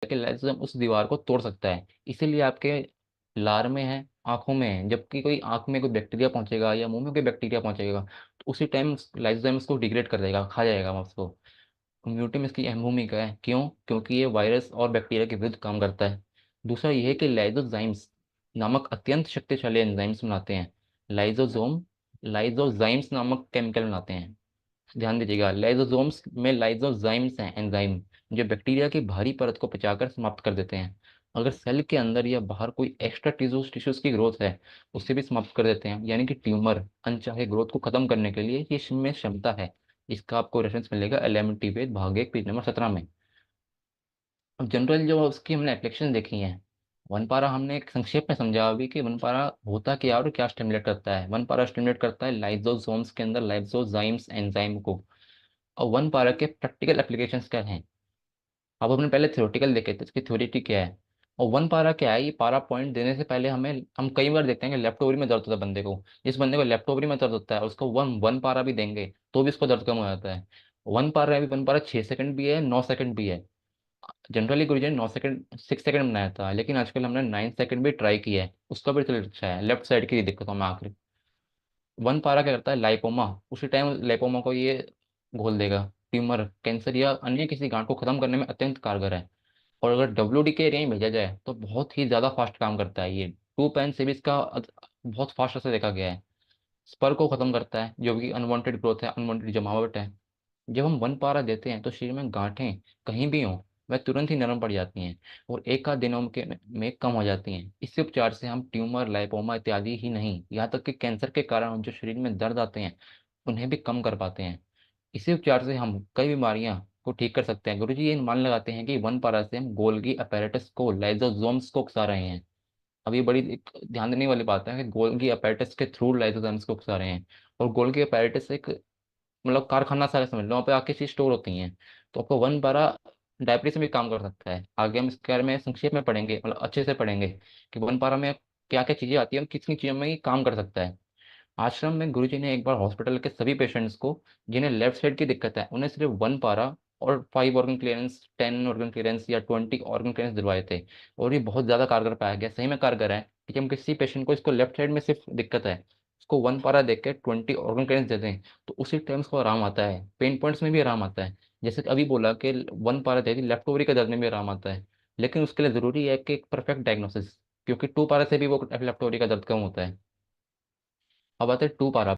कि लाइसोसोम उस दीवार को तोड़ सकता है, इसीलिए आपके लार में है, आंखों में है। जबकि कोई आंख में कोई बैक्टीरिया पहुंचेगा या मुंह में कोई बैक्टीरिया पहुंचेगा तो उसी टाइम लाइसोसोम उसको डिग्रेड कर देगा, खा जाएगा उसको। इम्यूनिटी में इसकी अहम भूमिका है, क्यों? क्योंकि ये वायरस और बैक्टीरिया के विरुद्ध काम करता है। दूसरा ये है कि लाइसोजाइम्स नामक अत्यंत शक्तिशाली एंजाइम्स बनाते हैं। लाइसोसोम लाइसोजाइम्स नामक केमिकल बनाते हैं। ध्यान दीजिएगा, लाइसोसोम्स में लाइसोजाइम्स हैं, एंजाइम जो बैक्टीरिया की भारी परत को पचाकर समाप्त कर देते हैं। अगर सेल के अंदर या बाहर कोई एक्स्ट्रा टिश्यूज की ग्रोथ है, उसे भी समाप्त कर देते हैं। यानी कि ट्यूमर अनचाहे ग्रोथ को खत्म करने के लिए ये इसमें क्षमता है। इसका आपको रेफरेंस मिलेगा एलिमेंट्री वेद भाग 1 पेज नंबर 17 में। अब जनरल जो उसकी हमने एप्लीकेशन देखी हैं, वन पारा हमने एक संक्षेप में समझा अभी कि वन पारा होता क्या और क्या स्टिमुलेट करता है। वन पारा स्टिमुलेट करता है लाइसोसोम्स के अंदर लाइसोजाइम्स एंजाइम को। और वन पारा के प्रैक्टिकल एप्लीकेशंस क्या हैं? अब हमने पहले थ्योरेटिकल देखे थे, इसकी थ्योरी क्या है। और वन पारा क्या है, ये पारा पॉइंट देने से पहले हम कई बार देखते हैं कि लेफ्ट ओवरी में दर्द होता है बंदे को। जिस बंदे को लेफ्ट ओवरी में दर्द होता है उसको वन वन पारा भी देंगे तो भी उसको दर्द कम हो जाता है। वन पारा 6 सेकंड भी है, 9 सेकंड भी है। जनरली गुरुजी ने 9 सेकंड 6 सेकंड बनाया था, लेकिन आजकल हमने 9 सेकंड भी ट्राई किया है, उसका भी रिजल्ट अच्छा है। लेफ्ट साइड की दिक्कतों में आखिर वन पारा क्या करता है, लाइपोमा उसी टाइम लाइपोमा को ये घोल देगा। ट्यूमर, कैंसर या अन्य किसी गांठ को खत्म करने में अत्यंत कारगर है। और अगर WD के एरिया में भेजा जाए तो बहुत ही ज़्यादा फास्ट काम करता है ये। 2 पेन से भी इसका बहुत फास्ट असर देखा गया है। स्पर को खत्म करता है, जो कि अनवांटेड ग्रोथ है, अनवांटेड जमावट है। जब हम वन पारा देते हैं तो शरीर में गांठें कहीं भी हों वह तुरंत ही नरम पड़ जाती हैं और एक आध दिनों में कम हो जाती हैं। इसी उपचार से हम ट्यूमर, लाइपोमा इत्यादि ही नहीं, यहाँ तक कि कैंसर के कारण जो शरीर में दर्द आते हैं उन्हें भी कम कर पाते हैं। इसी उपचार से हम कई बीमारियां को ठीक कर सकते हैं। गुरुजी ये मान लगाते हैं कि वन पारा से हम गोल्गी अपैरेटस को, लाइसोसोम्स को उकसा रहे हैं। अब ये बड़ी एक ध्यान देने वाली बात है कि गोल्गी अपैरेटस के थ्रू लाइसोसोम्स को उकसा रहे हैं। और गोल्गी अपैरेटस एक मतलब कारखाना सारे समझ लो, वहाँ पे आके चीज स्टोर होती हैं। तो आपको वन बारह डायरेक्टली से भी काम कर सकता है। आगे हम इसके बारे में संक्षेप में पढ़ेंगे, मतलब अच्छे से पढ़ेंगे कि वन पारा में क्या क्या चीजें आती है और किस किन चीजों में ये काम कर सकता है। आश्रम में गुरुजी ने एक बार हॉस्पिटल के सभी पेशेंट्स को जिन्हें लेफ्ट साइड की दिक्कत है उन्हें सिर्फ वन पारा और 5 ऑर्गन क्लियरेंस, 10 ऑर्गन क्लियरेंस या 20 ऑर्गन क्लियरेंस दिलवाए थे। और ये बहुत ज्यादा कारगर पाया गया, सही में कारगर है। कि हम किसी पेशेंट को इसको लेफ्ट साइड में सिर्फ दिक्कत है, उसको वन पारा देख के 20 ऑर्गन क्लियरेंस दे दें तो उसी टाइम उसको आराम आता है, पेन पॉइंट्स में भी आराम आता है। जैसे कि अभी बोला कि वन पारा दे दी, लेफ्ट ओवरी के दर्द में भी आराम आता है। लेकिन उसके लिए जरूरी है कि एक परफेक्ट डायग्नोसिस, क्योंकि 2 पारा से भी वो लेफ्ट ओवरी का दर्द कम होता है। अब आते हैं 2 पारा